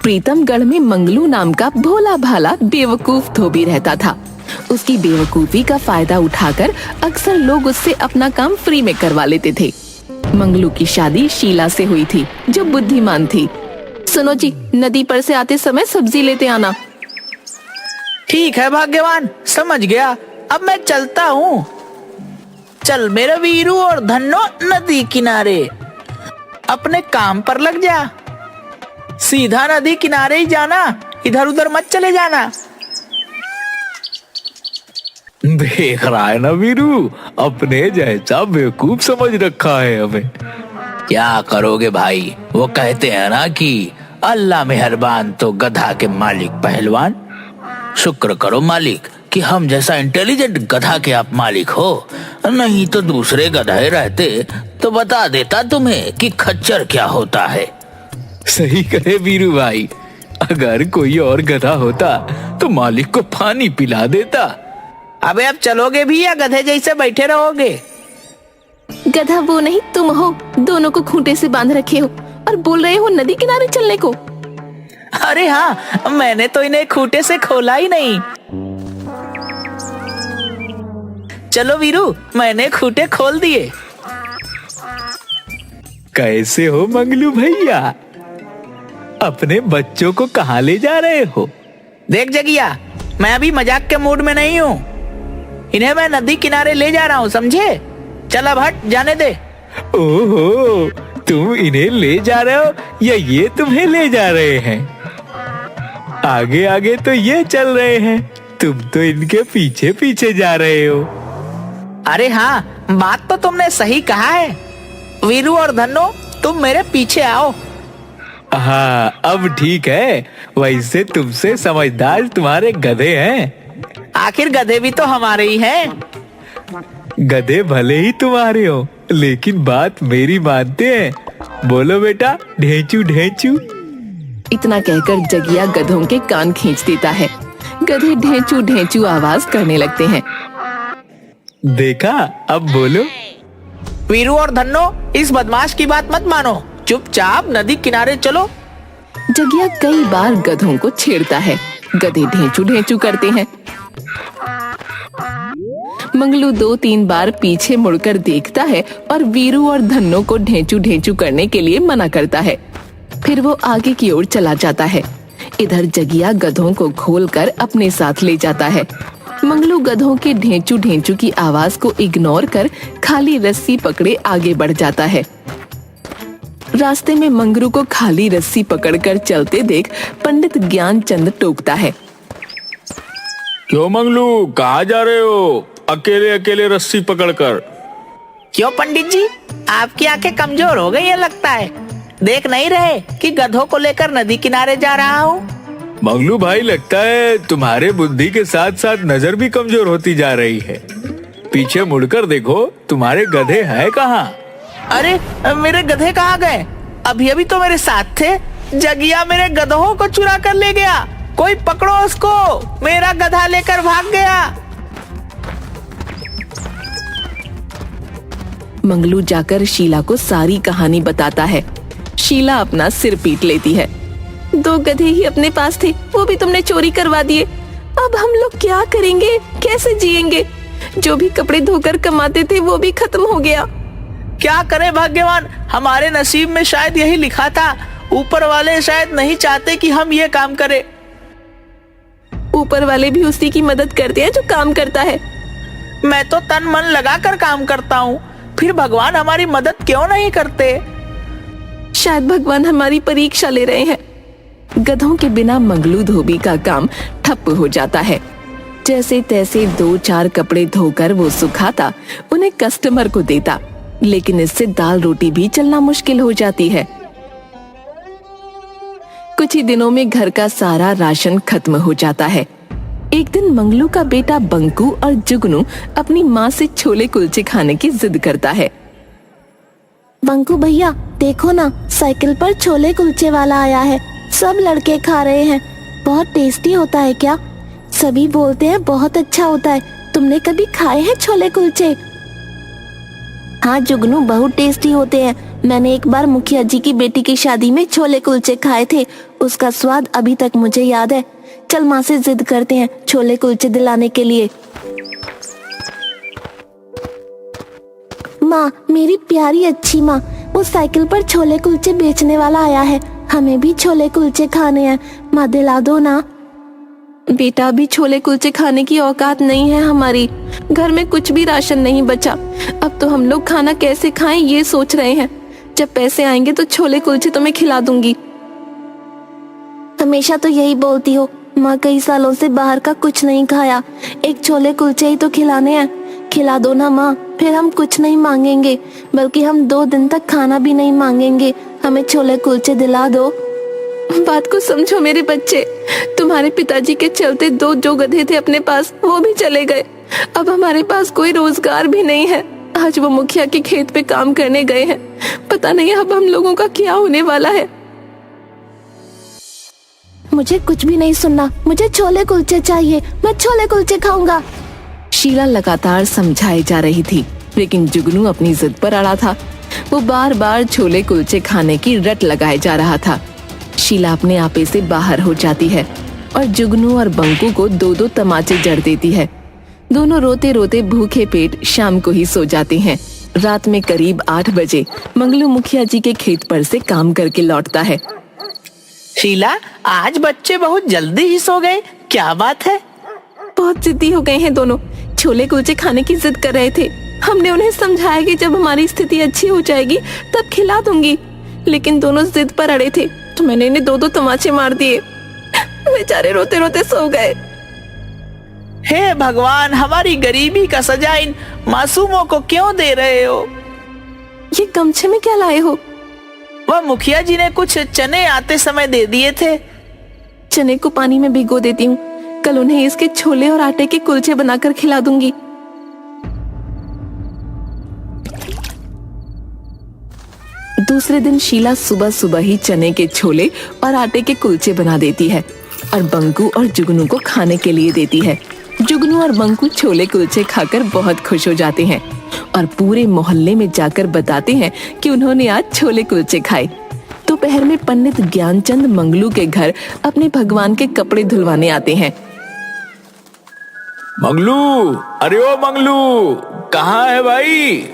प्रीतमगढ़ में मंगलू नाम का भोला भाला बेवकूफ धोबी रहता था। उसकी बेवकूफी का फायदा उठाकर अक्सर लोग उससे अपना काम फ्री में करवा लेते थे। मंगलू की शादी शीला से हुई थी, जो बुद्धिमान थी। सुनो जी, नदी पर से आते समय सब्जी लेते आना। ठीक है भाग्यवान, समझ गया। अब मैं चलता हूँ। चल मेरे वीरू और धन्नो, नदी किनारे अपने काम पर लग जा। सीधा नदी किनारे ही जाना, इधर उधर मत चले जाना। देख रहा है ना वीरू, अपने जैसा बेवकूफ समझ रखा है हमें। क्या करोगे भाई, वो कहते हैं ना कि अल्लाह मेहरबान तो गधा के मालिक पहलवान। शुक्र करो मालिक कि हम जैसा इंटेलिजेंट गधा के आप मालिक हो, नहीं तो दूसरे गधे रहते तो बता देता तुम्हें कि खच्चर क्या होता है। सही कहे वीरू भाई, अगर कोई और गधा होता तो मालिक को पानी पिला देता। अबे अब चलोगे भी या गधे जैसे बैठे रहोगे? गधा वो नहीं तुम हो, दोनों को खूंटे से बांध रखे हो और बोल रहे हो नदी किनारे चलने को। अरे हाँ, मैंने तो इन्हें खूंटे से खोला ही नहीं। चलो वीरू, मैंने खूंटे खोल दिए। कैसे हो मंगलू भैया, अपने बच्चों को कहाँ ले जा रहे हो? देख जगिया, मैं अभी मजाक के मूड में नहीं हूँ। इन्हें मैं नदी किनारे ले जा रहा हूँ, समझे? चल अब हट, जाने दे। ओहो, तुम इन्हें ले जा रहे हो या ये तुम्हें ले जा रहे हैं? आगे आगे तो ये चल रहे हैं, तुम तो इनके पीछे पीछे जा रहे हो। अरे हाँ, बात तो तुमने सही कहा है। वीरू और धन्नो, तुम मेरे पीछे आओ। हाँ, अब ठीक है। वैसे तुमसे समझदार तुम्हारे गधे हैं। आखिर गधे भी तो हमारे ही हैं। गधे भले ही तुम्हारे हो, लेकिन बात मेरी मानते हैं। बोलो बेटा, ढेंचू ढेंचू। इतना कहकर जगिया गधों के कान खींच देता है। गधे ढेंचू ढेंचू आवाज करने लगते हैं। देखा, अब बोलो। वीरू और धन्नो, इस बदमाश की बात मत मानो, चुपचाप नदी किनारे चलो। जगिया कई बार गधों को छेड़ता है, गधे ढेंचू ढेंचू करते हैं। मंगलू 2-3 बार पीछे मुड़कर देखता है और वीरू और धन्नो को ढेंचू ढेंचू करने के लिए मना करता है। फिर वो आगे की ओर चला जाता है। इधर जगिया गधों को खोलकर अपने साथ ले जाता है। मंगलू गधों के ढेंचू ढेंचू की आवाज को इग्नोर कर खाली रस्सी पकड़े आगे बढ़ जाता है। रास्ते में मंगरू को खाली रस्सी पकड़कर चलते देख पंडित ज्ञानचंद टोकता है। क्यों मंगलू, कहाँ जा रहे हो अकेले अकेले रस्सी पकड़कर? क्यों पंडित जी, आपकी आंखें कमजोर हो गई है लगता है। देख नहीं रहे कि गधों को लेकर नदी किनारे जा रहा हूँ? मंगलू भाई, लगता है तुम्हारे बुद्धि के साथ साथ नजर भी कमजोर होती जा रही है। पीछे मुड़कर देखो, तुम्हारे गधे हैं कहाँ? अरे मेरे गधे कहाँ गए? अभी अभी तो मेरे साथ थे। जगिया मेरे गधों को चुरा कर ले गया। कोई पकड़ो उसको, मेरा गधा लेकर भाग गया। मंगलू जाकर शीला को सारी कहानी बताता है। शीला अपना सिर पीट लेती है। 2 गधे ही अपने पास थे, वो भी तुमने चोरी करवा दिए। अब हम लोग क्या करेंगे, कैसे जिएंगे? जो भी कपड़े धोकर कमाते थे वो भी खत्म हो गया। क्या करें भाग्यवान, हमारे नसीब में शायद यही लिखा था। ऊपर वाले शायद नहीं चाहते कि हम ये काम करें। ऊपर वाले भी उसी की मदद करते हैं जो काम करता है। मैं तो तन मन लगाकर काम करता हूँ, फिर भगवान हमारी मदद क्यों नहीं करते? शायद भगवान हमारी परीक्षा ले रहे हैं। गधों के बिना मंगलू धोबी का काम ठप्प हो जाता है। जैसे तैसे 2-4 कपड़े धोकर वो सुखाता, उन्हें कस्टमर को देता, लेकिन इससे दाल रोटी भी चलना मुश्किल हो जाती है। कुछ ही दिनों में घर का सारा राशन खत्म हो जाता है। एक दिन मंगलू का बेटा बंकू और जुगनू अपनी माँ से छोले कुलचे खाने की जिद करता है। बंकू भैया, देखो ना, साइकिल पर छोले कुलचे वाला आया है। सब लड़के खा रहे हैं। बहुत टेस्टी होता है क्या? सभी बोलते हैं बहुत अच्छा होता है। तुमने कभी खाए हैं छोले कुलचे? हाँ जुगनू, बहुत टेस्टी होते हैं। मैंने एक बार मुखिया जी की बेटी की शादी में छोले कुलचे खाए थे, उसका स्वाद अभी तक मुझे याद है। चल माँ से जिद करते हैं छोले कुलचे दिलाने के लिए। माँ, मेरी प्यारी अच्छी माँ, वो साइकिल पर छोले कुलचे बेचने वाला आया है, हमें भी छोले कुलचे खाने हैं, माँ दिला दो ना। बेटा, अभी छोले कुलचे खाने की औकात नहीं है हमारी, घर में कुछ भी राशन नहीं बचा। अब तो हम लोग खाना कैसे खाएं ये सोच रहे हैं। जब पैसे आएंगे तो छोले कुलचे तुम्हें खिला दूंगी। हमेशा तो यही बोलती हो माँ, कई सालों से बाहर का कुछ नहीं खाया, एक छोले कुलचे ही तो खिलाने हैं। खिला दो ना माँ, फिर हम कुछ नहीं मांगेंगे, बल्कि हम 2 दिन तक खाना भी नहीं मांगेंगे। हमें छोले कुलचे दिला दो। बात को समझो मेरे बच्चे, तुम्हारे पिताजी के चलते 2 जो गधे थे अपने पास, वो भी चले गए। अब हमारे पास कोई रोजगार भी नहीं है। आज वो मुखिया के खेत पे काम करने गए हैं, पता नहीं अब हम लोगों का क्या होने वाला है। मुझे कुछ भी नहीं सुनना, मुझे छोले कुलचे चाहिए, मैं छोले कुलचे खाऊंगा। शीला लगातार समझाई जा रही थी, लेकिन जुगनू अपनी जिद पर अड़ा था। वो बार बार छोले कुलचे खाने की रट लगाए जा रहा था। शीला अपने आपे से बाहर हो जाती है और जुगनू और बंकू को 2-2 तमाचे जड़ देती है। दोनों रोते रोते भूखे पेट शाम को ही सो जाते हैं। रात में करीब 8 बजे मंगलू मुखिया जी के खेत पर से काम करके लौटता है। शीला, आज बच्चे बहुत जल्दी ही सो गए, क्या बात है? बहुत जिद्दी हो गए हैं दोनों, छोले कुलचे खाने की जिद कर रहे थे। हमने उन्हें समझाया कि जब हमारी स्थिति अच्छी हो जाएगी तब खिला दूंगी, लेकिन दोनों जिद पर अड़े थे तो मैंने इन्हें 2-2 तमाचे मार दिए। बेचारे रोते रोते सो गए। हे भगवान, हमारी गरीबी का सजा इन मासूमों को क्यों दे रहे हो? ये गमछे में क्या लाए हो? वह मुखिया जी ने कुछ चने आते समय दे दिए थे। चने को पानी में भिगो देती हूँ, कल उन्हें इसके छोले और आटे के कुलचे बनाकर खिला दूंगी। दूसरे दिन शीला सुबह सुबह ही चने के छोले और आटे के कुलचे बना देती है और बंकू और जुगनू को खाने के लिए देती है। जुगनू और बंकू छोले कुलचे खाकर बहुत खुश हो जाते हैं और पूरे मोहल्ले में जाकर बताते हैं कि उन्होंने आज छोले कुलचे खाए। दोपहर में पंडित ज्ञानचंद मंगलू के घर अपने भगवान के कपड़े धुलवाने आते हैं। मंगलू, अरे ओ मंगलू, कहाँ है भाई?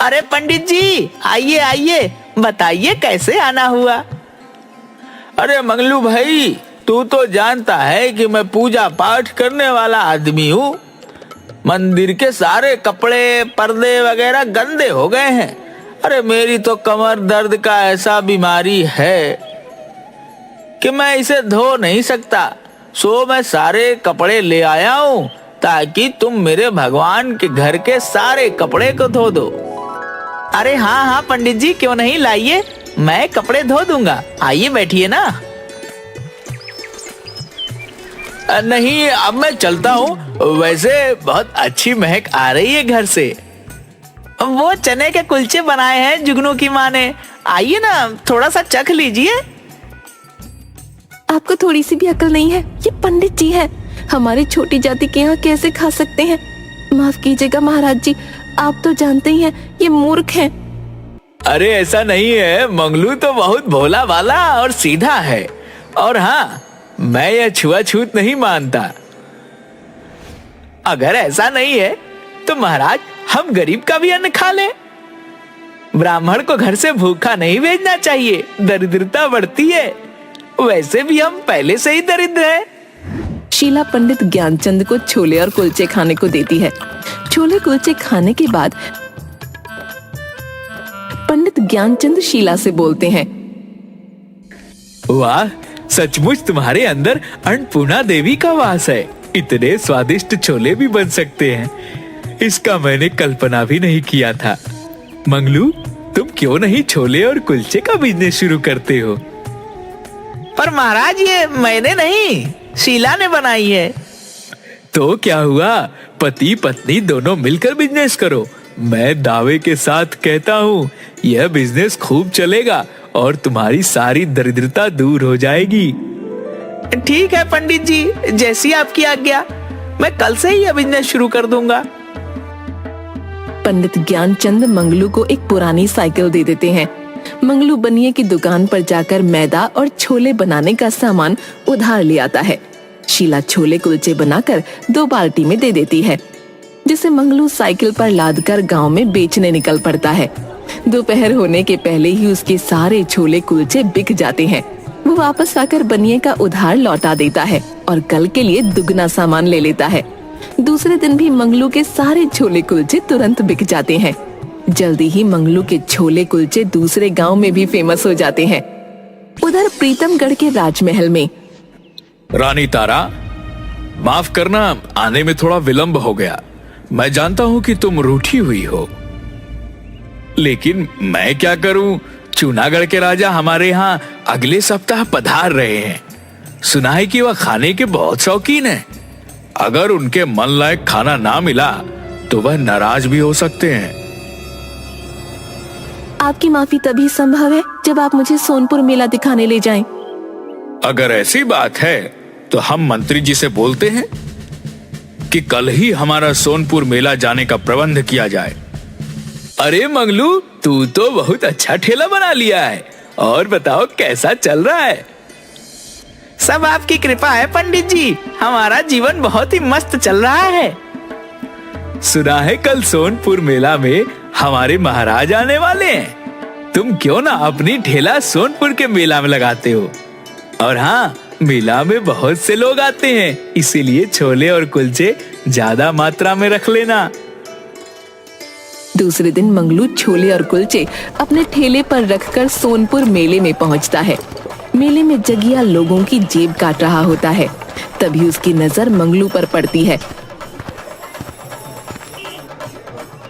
अरे पंडित जी, आइए आइए, बताइए कैसे आना हुआ? अरे मंगलू भाई, तू तो जानता है कि मैं पूजा पाठ करने वाला आदमी हूँ। मंदिर के सारे कपड़े पर्दे वगैरह गंदे हो गए हैं। अरे मेरी तो कमर दर्द का ऐसा बीमारी है कि मैं इसे धो नहीं सकता, सो मैं सारे कपड़े ले आया हूँ ताकि तुम मेरे भगवान के घर के सारे कपड़े को धो दो। अरे हाँ हाँ पंडित जी, क्यों नहीं, लाइए, मैं कपड़े धो दूंगा। आइए बैठिए ना। नहीं, अब मैं चलता हूँ। वैसे बहुत अच्छी महक आ रही है घर से। वो चने के कुलचे बनाए हैं जुगनू की माँ ने, आइए ना, थोड़ा सा चख लीजिए। आपको थोड़ी सी भी अकल नहीं है? ये पंडित जी हैं, हमारी छोटी जाति के यहाँ कैसे खा सकते हैं? माफ कीजिएगा महाराज जी, आप तो जानते ही हैं ये मूर्ख हैं। अरे ऐसा नहीं है, मंगलू तो बहुत भोला भाला और सीधा है। और हाँ, मैं यह छुआछूत नहीं मानता। अगर ऐसा नहीं है तो महाराज, हम गरीब का भी अन्न खा लें। ब्राह्मण को घर से भूखा नहीं भेजना चाहिए, दरिद्रता बढ़ती है। वैसे भी हम पहले से ही दरिद्र हैं। शीला पंडित ज्ञानचंद को छोले और कुलचे खाने को देती है। छोले कुलचे खाने के बाद पंडित ज्ञानचंद शीला से बोलते हैं, वाह, सचमुच तुम्हारे अंदर अन्नपूर्णा देवी का वास है। इतने स्वादिष्ट छोले भी बन सकते हैं, इसका मैंने कल्पना भी नहीं किया था। मंगलू, तुम क्यों नहीं छोले और कुलचे का बिजनेस शुरू करते हो? पर महाराज, ये मैंने नहीं, शीला ने बनाई है। तो क्या हुआ, पति पत्नी दोनों मिलकर बिजनेस करो। मैं दावे के साथ कहता हूँ, यह बिजनेस खूब चलेगा और तुम्हारी सारी दरिद्रता दूर हो जाएगी। ठीक है पंडित जी, जैसी आपकी आज्ञा, मैं कल से ही यह बिजनेस शुरू कर दूंगा। पंडित ज्ञानचंद मंगलू को एक पुरानी साइकिल दे देते हैं। मंगलू बनिए की दुकान पर जाकर मैदा और छोले बनाने का सामान उधार ले आता है। शीला छोले कुलचे बनाकर 2 बाल्टी में दे देती है, जिसे मंगलू साइकिल पर लादकर गांव में बेचने निकल पड़ता है। दोपहर होने के पहले ही उसके सारे छोले कुलचे बिक जाते हैं। वो वापस आकर बनिए का उधार लौटा देता है और कल के लिए दुगना सामान ले लेता है। दूसरे दिन भी मंगलू के सारे छोले कुलचे तुरंत बिक जाते हैं। जल्दी ही मंगलू के छोले कुलचे दूसरे गांव में भी फेमस हो जाते हैं। उधर प्रीतमगढ़ के राजमहल में रानी तारा, माफ करना, आने में थोड़ा विलंब हो गया। मैं जानता हूं कि तुम रूठी हुई हो, लेकिन मैं क्या करूं? जूनागढ़ के राजा हमारे यहाँ अगले सप्ताह पधार रहे हैं। सुना है कि वह खाने के बहुत शौकीन हैं। अगर उनके मन लायक खाना ना मिला तो वह नाराज भी हो सकते हैं। आपकी माफी तभी संभव है जब आप मुझे सोनपुर मेला दिखाने ले जाएं। अगर ऐसी बात है तो हम मंत्री जी से बोलते हैं कि कल ही हमारा सोनपुर मेला जाने का प्रबंध किया जाए। अरे मंगलू, तू तो बहुत अच्छा ठेला बना लिया है। और बताओ कैसा चल रहा है? सब आपकी कृपा है पंडित जी, हमारा जीवन बहुत ही मस्त चल रहा है। सुना है कल सोनपुर मेला में हमारे महाराज आने वाले हैं। तुम क्यों ना अपनी ठेला सोनपुर के मेला में लगाते हो? और हाँ, मेला में बहुत से लोग आते हैं, इसीलिए छोले और कुलचे ज्यादा मात्रा में रख लेना। दूसरे दिन मंगलू छोले और कुलचे अपने ठेले पर रखकर सोनपुर मेले में पहुंचता है। मेले में जगिया लोगों की जेब काट रहा होता है। तभी उसकी नजर मंगलू पर पड़ती है।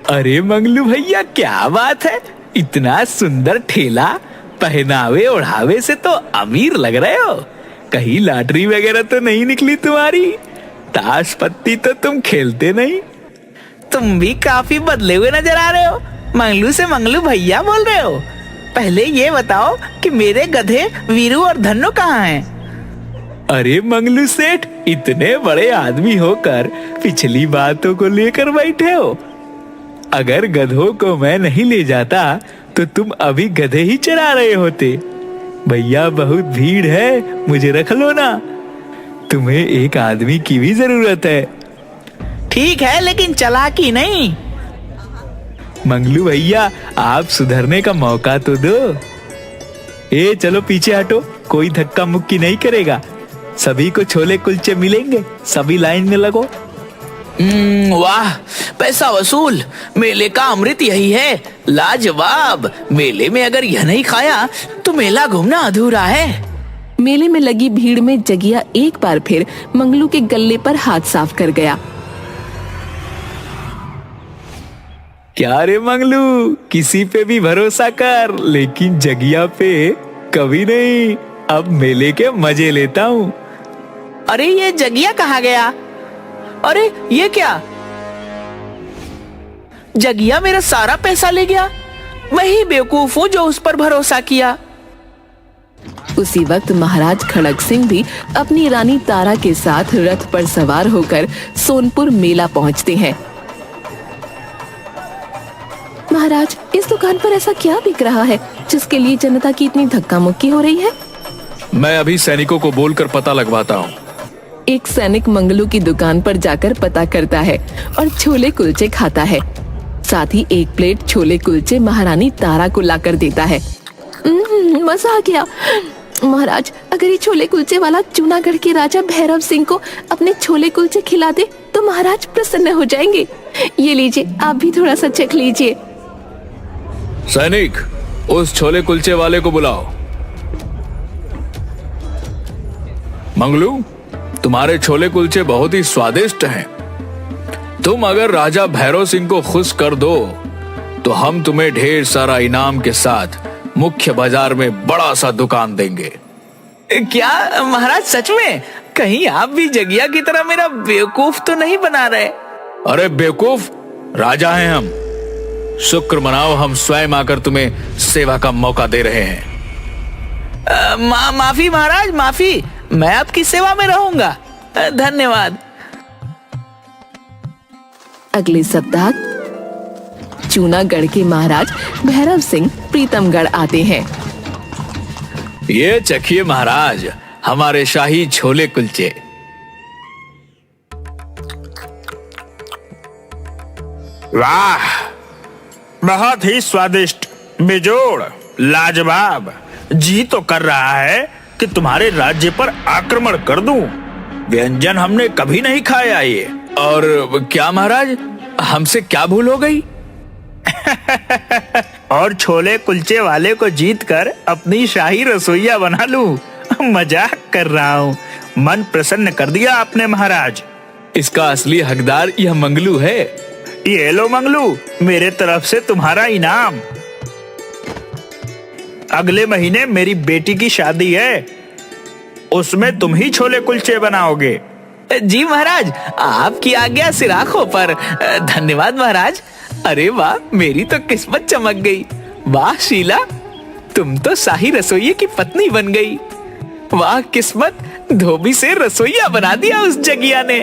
अरे मंगलू भैया, क्या बात है, इतना सुंदर ठेला, पहनावे ओढ़ावे से तो अमीर लग रहे हो। कहीं लॉटरी वगैरह तो नहीं निकली तुम्हारी? ताश पत्ती तो तुम खेलते नहीं। तुम भी काफी बदले हुए नजर आ रहे हो। मंगलू से मंगलू भैया बोल रहे हो। पहले ये बताओ कि मेरे गधे वीरू और धन्नो कहाँ हैं? अरे मंगलू सेठ, इतने बड़े आदमी होकर पिछली बातों को लेकर बैठे हो। अगर गधों को मैं नहीं ले जाता तो तुम अभी गधे ही चरा रहे होते। भैया, बहुत भीड़ है, मुझे रख लो ना। तुम्हें एक आदमी की भी जरूरत है। ठीक है, लेकिन चालाकी नहीं। मंगलू भैया, आप सुधरने का मौका तो दो। ए चलो पीछे हटो, कोई धक्का मुक्की नहीं करेगा। सभी को छोले कुलचे मिलेंगे, सभी लाइन में लगो। वाह, पैसा वसूल। मेले का अमृत यही है, लाजवाब। मेले में अगर यह नहीं खाया तो मेला घूमना अधूरा है। मेले में लगी भीड़ में जगिया एक बार फिर मंगलू के गले पर हाथ साफ कर गया। क्या रे मंगलू, किसी पे भी भरोसा कर, लेकिन जगिया पे कभी नहीं। अब मेले के मजे लेता हूँ। अरे ये जगिया कहाँ गया? अरे ये क्या? जगिया मेरा सारा पैसा ले गया। मैं ही बेवकूफ हूँ जो उस पर भरोसा किया। उसी वक्त महाराज खड़ग सिंह भी अपनी रानी तारा के साथ रथ पर सवार होकर सोनपुर मेला पहुंचते हैं। महाराज, इस दुकान पर ऐसा क्या बिक रहा है जिसके लिए जनता की इतनी धक्का मुक्की हो रही है? मैं अभी सैनिकों को बोलकर पता लगवाता हूँ। एक सैनिक मंगलू की दुकान पर जाकर पता करता है और छोले कुलचे खाता है। साथ ही एक प्लेट छोले कुलचे महारानी तारा को लाकर देता है। मजा आ गया। महाराज, अगर ये छोले कुलचे वाला जूनागढ़ के राजा भैरव सिंह को अपने छोले कुलचे खिला दे तो महाराज प्रसन्न हो जाएंगे। ये लीजिए, आप भी थोड़ा सा चख लीजिए। सैनिक, उस छोले कुलचे वाले को बुलाओ। मंगलू, तुम्हारे छोले कुलचे बहुत ही स्वादिष्ट हैं। तुम अगर राजा भैरव सिंह को खुश कर दो तो हम तुम्हें ढेर सारा इनाम के साथ मुख्य बाजार में बड़ा सा दुकान देंगे। क्या महाराज, सच में? कहीं आप भी जगिया की तरह मेरा बेवकूफ तो नहीं बना रहे? अरे बेवकूफ, राजा हैं हम। शुक्र मनाओ, हम स्वयं आकर तुम्हें सेवा का मौका दे रहे हैं। माफी महाराज, माफी। मैं आपकी सेवा में रहूंगा। धन्यवाद। अगले सप्ताह जूनागढ़ के महाराज भैरव सिंह प्रीतमगढ़ आते हैं। ये चखिए महाराज, हमारे शाही छोले कुलचे। वाह, बहुत ही स्वादिष्ट, बेजोड़, लाजवाब। जी तो कर रहा है कि तुम्हारे राज्य पर आक्रमण कर दूं। व्यंजन हमने कभी नहीं खाया ये। और क्या महाराज, हमसे क्या भूल हो गई? और छोले कुलचे वाले को जीतकर अपनी शाही रसोइया बना लूं। मजाक कर रहा हूँ। मन प्रसन्न कर दिया आपने महाराज। इसका असली हकदार यह मंगलू है। ये लो मंगलू, मेरे तरफ से तुम्हारा इनाम। अगले महीने मेरी बेटी की शादी है, उसमें तुम ही छोले कुलचे बनाओगे। जी महाराज, आपकी आज्ञा सिर आंखों पर। धन्यवाद महाराज। अरे वाह, मेरी तो किस्मत चमक गई। वाह शीला, तुम तो शाही रसोइये की पत्नी बन गई। वाह किस्मत, धोबी से रसोइया बना दिया उस जगिया ने।